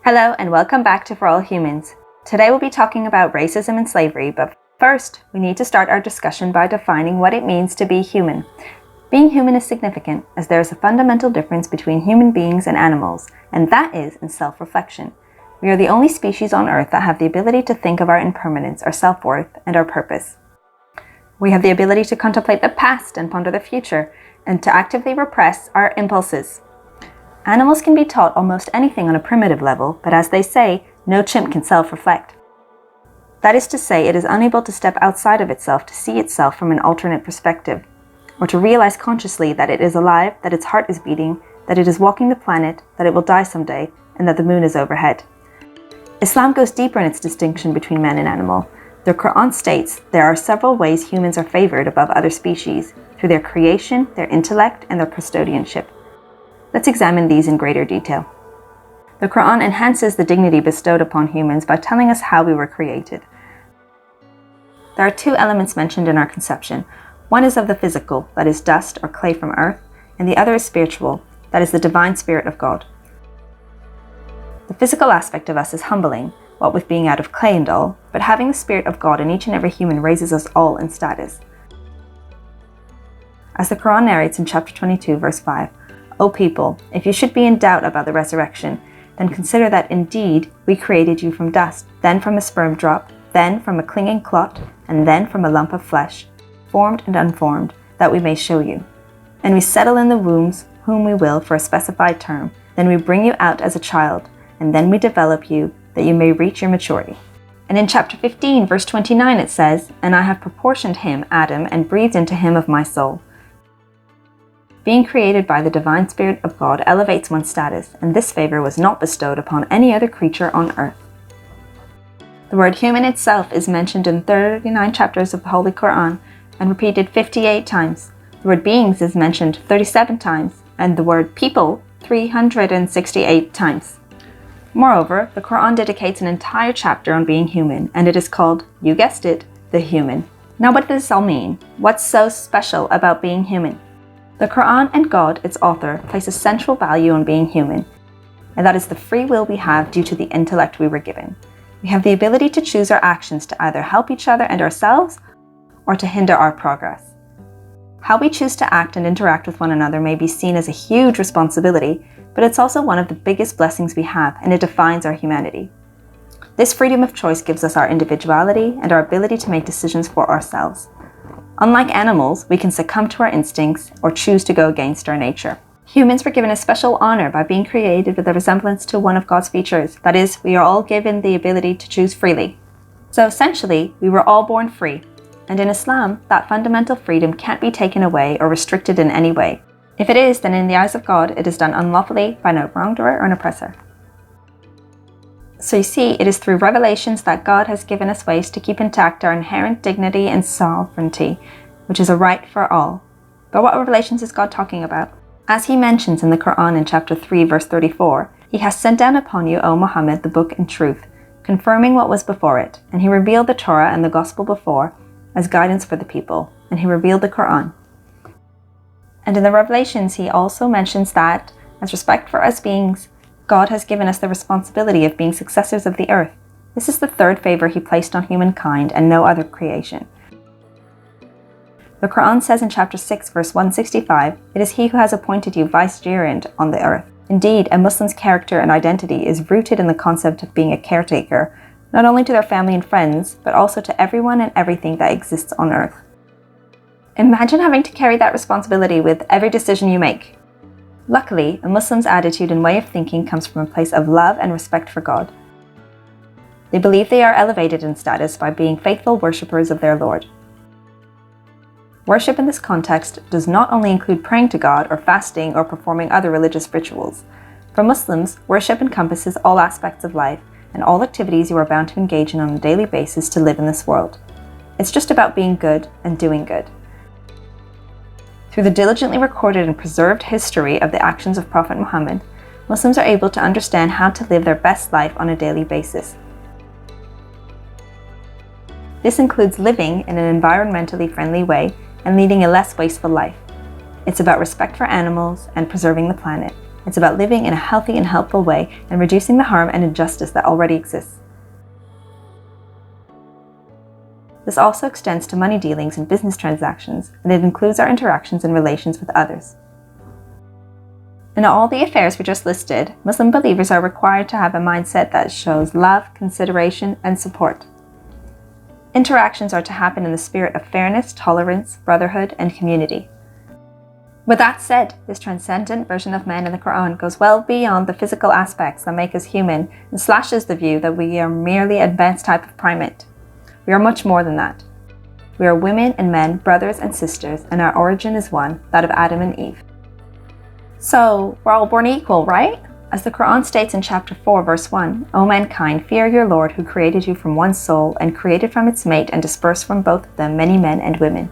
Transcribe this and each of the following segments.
Hello and welcome back to For All Humans. Today we'll be talking about racism and slavery, but first we need to start our discussion by defining what it means to be human. Being human is significant as there is a fundamental difference between human beings and animals, and that is in self-reflection. We are the only species on Earth that have the ability to think of our impermanence, our self-worth, and our purpose. We have the ability to contemplate the past and ponder the future, and to actively repress our impulses. Animals can be taught almost anything on a primitive level, but as they say, no chimp can self-reflect. That is to say, it is unable to step outside of itself to see itself from an alternate perspective, or to realize consciously that it is alive, that its heart is beating, that it is walking the planet, that it will die someday, and that the moon is overhead. Islam goes deeper in its distinction between man and animal. The Quran states there are several ways humans are favored above other species, through their creation, their intellect, and their custodianship. Let's examine these in greater detail. The Quran enhances the dignity bestowed upon humans by telling us how we were created. There are two elements mentioned in our conception. One is of the physical, that is dust or clay from earth, and the other is spiritual, that is the divine spirit of God. The physical aspect of us is humbling, what with being out of clay and all, but having the spirit of God in each and every human raises us all in status. As the Quran narrates in chapter 22, verse 5, O people, if you should be in doubt about the resurrection, then consider that indeed we created you from dust, then from a sperm drop, then from a clinging clot, and then from a lump of flesh, formed and unformed, that we may show you. And we settle in the wombs whom we will for a specified term, then we bring you out as a child, and then we develop you that you may reach your maturity. And in chapter 15, verse 29 it says, And I have proportioned him, Adam, and breathed into him of my soul. Being created by the divine spirit of God elevates one's status, and this favor was not bestowed upon any other creature on earth. The word human itself is mentioned in 39 chapters of the Holy Quran and repeated 58 times. The word beings is mentioned 37 times, and the word people 368 times. Moreover, the Quran dedicates an entire chapter on being human, and it is called, you guessed it, the human. Now what does this all mean? What's so special about being human? The Quran and God, its author, place a central value on being human, and that is the free will we have due to the intellect we were given. We have the ability to choose our actions to either help each other and ourselves, or to hinder our progress. How we choose to act and interact with one another may be seen as a huge responsibility, but it's also one of the biggest blessings we have, and it defines our humanity. This freedom of choice gives us our individuality and our ability to make decisions for ourselves. Unlike animals, we can succumb to our instincts or choose to go against our nature. Humans were given a special honor by being created with a resemblance to one of God's features. That is, we are all given the ability to choose freely. So essentially, we were all born free. And in Islam, that fundamental freedom can't be taken away or restricted in any way. If it is, then in the eyes of God, it is done unlawfully by no wrongdoer or an oppressor. So you see, it is through revelations that God has given us ways to keep intact our inherent dignity and sovereignty, which is a right for all. But what revelations is God talking about? As he mentions in the Quran in chapter 3, verse 34, He has sent down upon you, O Muhammad, the book and truth, confirming what was before it, and he revealed the Torah and the Gospel before as guidance for the people, and he revealed the Quran. And in the revelations, he also mentions that, as respect for us beings, God has given us the responsibility of being successors of the earth. This is the third favor he placed on humankind and no other creation. The Quran says in chapter 6, verse 165, It is he who has appointed you vicegerent on the earth. Indeed, a Muslim's character and identity is rooted in the concept of being a caretaker, not only to their family and friends, but also to everyone and everything that exists on earth. Imagine having to carry that responsibility with every decision you make. Luckily, a Muslim's attitude and way of thinking comes from a place of love and respect for God. They believe they are elevated in status by being faithful worshippers of their Lord. Worship in this context does not only include praying to God or fasting or performing other religious rituals. For Muslims, worship encompasses all aspects of life and all activities you are bound to engage in on a daily basis to live in this world. It's just about being good and doing good. Through the diligently recorded and preserved history of the actions of Prophet Muhammad, Muslims are able to understand how to live their best life on a daily basis. This includes living in an environmentally friendly way and leading a less wasteful life. It's about respect for animals and preserving the planet. It's about living in a healthy and helpful way and reducing the harm and injustice that already exists. This also extends to money dealings and business transactions, and it includes our interactions and relations with others. In all the affairs we just listed, Muslim believers are required to have a mindset that shows love, consideration, and support. Interactions are to happen in the spirit of fairness, tolerance, brotherhood, and community. With that said, this transcendent version of man in the Quran goes well beyond the physical aspects that make us human and slashes the view that we are merely an advanced type of primate. We are much more than that. We are women and men, brothers and sisters, and our origin is one, that of Adam and Eve. So, we're all born equal, right? As the Quran states in chapter 4, verse 1, O mankind, fear your Lord who created you from one soul and created from its mate and dispersed from both of them many men and women.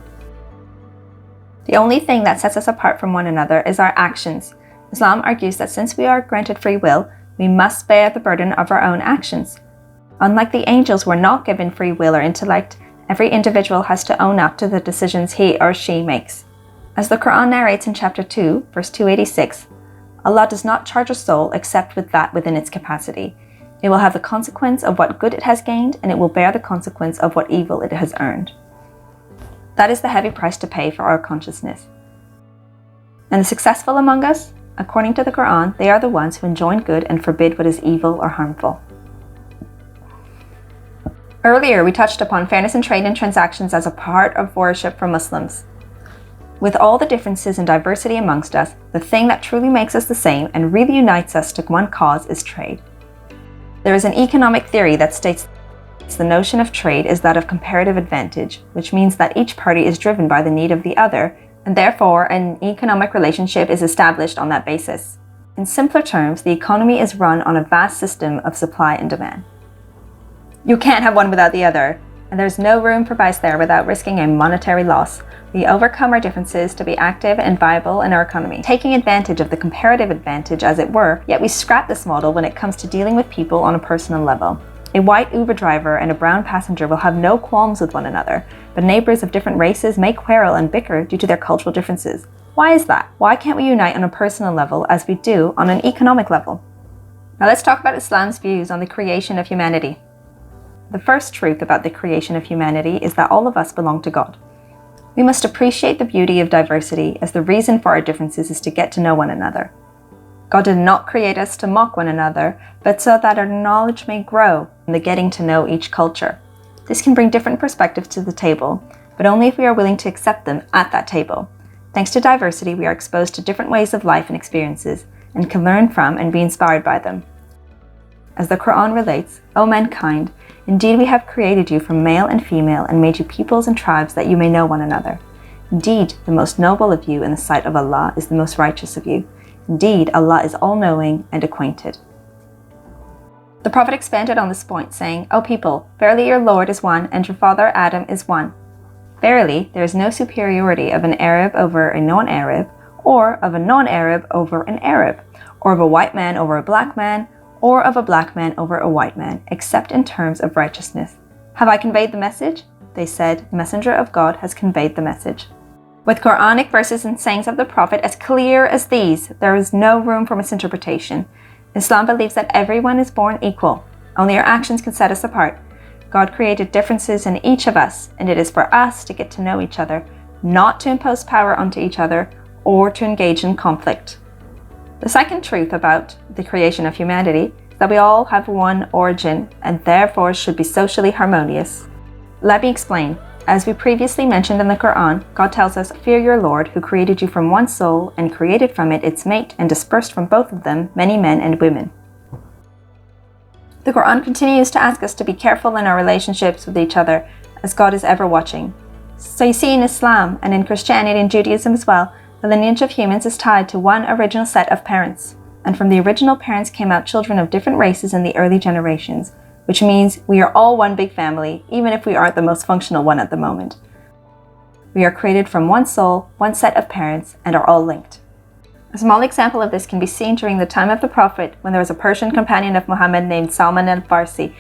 The only thing that sets us apart from one another is our actions. Islam argues that since we are granted free will, we must bear the burden of our own actions. Unlike the angels who are not given free will or intellect, every individual has to own up to the decisions he or she makes. As the Quran narrates in chapter 2, verse 286, Allah does not charge a soul except with that within its capacity. It will have the consequence of what good it has gained, and it will bear the consequence of what evil it has earned. That is the heavy price to pay for our consciousness. And the successful among us, according to the Quran, they are the ones who enjoin good and forbid what is evil or harmful. Earlier, we touched upon fairness in trade and transactions as a part of worship for Muslims. With all the differences and diversity amongst us, the thing that truly makes us the same and really unites us to one cause is trade. There is an economic theory that states the notion of trade is that of comparative advantage, which means that each party is driven by the need of the other, and therefore an economic relationship is established on that basis. In simpler terms, the economy is run on a vast system of supply and demand. You can't have one without the other, and there's no room for vice there without risking a monetary loss. We overcome our differences to be active and viable in our economy, taking advantage of the comparative advantage as it were, yet we scrap this model when it comes to dealing with people on a personal level. A white Uber driver and a brown passenger will have no qualms with one another, but neighbors of different races may quarrel and bicker due to their cultural differences. Why is that? Why can't we unite on a personal level as we do on an economic level? Now let's talk about Islam's views on the creation of humanity. The first truth about the creation of humanity is that all of us belong to God. We must appreciate the beauty of diversity, as the reason for our differences is to get to know one another. God did not create us to mock one another, but so that our knowledge may grow in the getting to know each culture. This can bring different perspectives to the table, but only if we are willing to accept them at that table. Thanks to diversity, we are exposed to different ways of life and experiences, and can learn from and be inspired by them. As the Quran relates, O mankind, indeed we have created you from male and female and made you peoples and tribes that you may know one another. Indeed, the most noble of you in the sight of Allah is the most righteous of you. Indeed, Allah is all-knowing and acquainted. The Prophet expanded on this point, saying, O people, verily your Lord is one, and your father Adam is one. Verily, there is no superiority of an Arab over a non-Arab, or of a non-Arab over an Arab, or of a white man over a black man, or of a black man over a white man, except in terms of righteousness. Have I conveyed the message? They said, the Messenger of God has conveyed the message. With Quranic verses and sayings of the Prophet as clear as these, there is no room for misinterpretation. Islam believes that everyone is born equal. Only our actions can set us apart. God created differences in each of us, and it is for us to get to know each other, not to impose power onto each other or to engage in conflict. The second truth about the creation of humanity is that we all have one origin and therefore should be socially harmonious. Let me explain. As we previously mentioned in the Quran, God tells us, Fear your Lord who created you from one soul and created from it its mate and dispersed from both of them many men and women. The Quran continues to ask us to be careful in our relationships with each other, as God is ever watching. So you see in Islam and in Christianity and Judaism as well, the lineage of humans is tied to one original set of parents, and from the original parents came out children of different races in the early generations, which means we are all one big family, even if we aren't the most functional one at the moment. We are created from one soul, one set of parents, and are all linked. A small example of this can be seen during the time of the Prophet, when there was a Persian companion of Muhammad named Salman al-Farsi.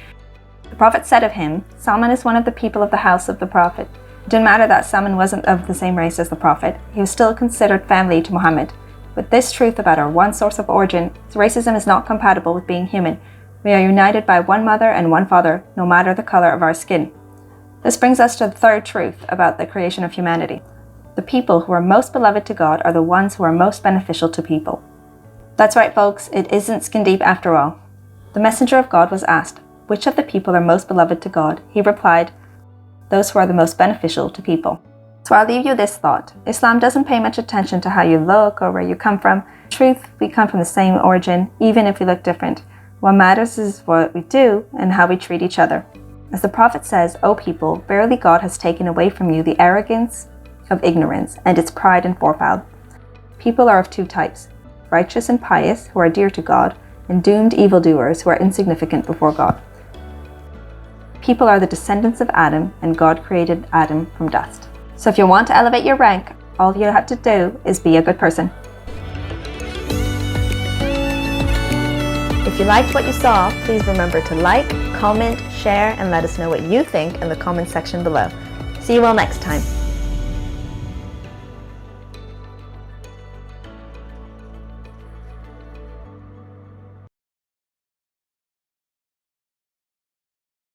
The Prophet said of him, Salman is one of the people of the house of the Prophet. It didn't matter that Salman wasn't of the same race as the Prophet, he was still considered family to Muhammad. With this truth about our one source of origin, racism is not compatible with being human. We are united by one mother and one father, no matter the color of our skin. This brings us to the third truth about the creation of humanity. The people who are most beloved to God are the ones who are most beneficial to people. That's right, folks, it isn't skin deep after all. The messenger of God was asked, which of the people are most beloved to God? He replied, those who are the most beneficial to people. So I'll leave you this thought. Islam doesn't pay much attention to how you look or where you come from. In truth, we come from the same origin, even if we look different. What matters is what we do and how we treat each other. As the Prophet says, O people, verily God has taken away from you the arrogance of ignorance and its pride and forefather. People are of two types, righteous and pious, who are dear to God, and doomed evildoers who are insignificant before God. People are the descendants of Adam, and God created Adam from dust. So if you want to elevate your rank, all you have to do is be a good person. If you liked what you saw, please remember to like, comment, share, and let us know what you think in the comment section below. See you all next time.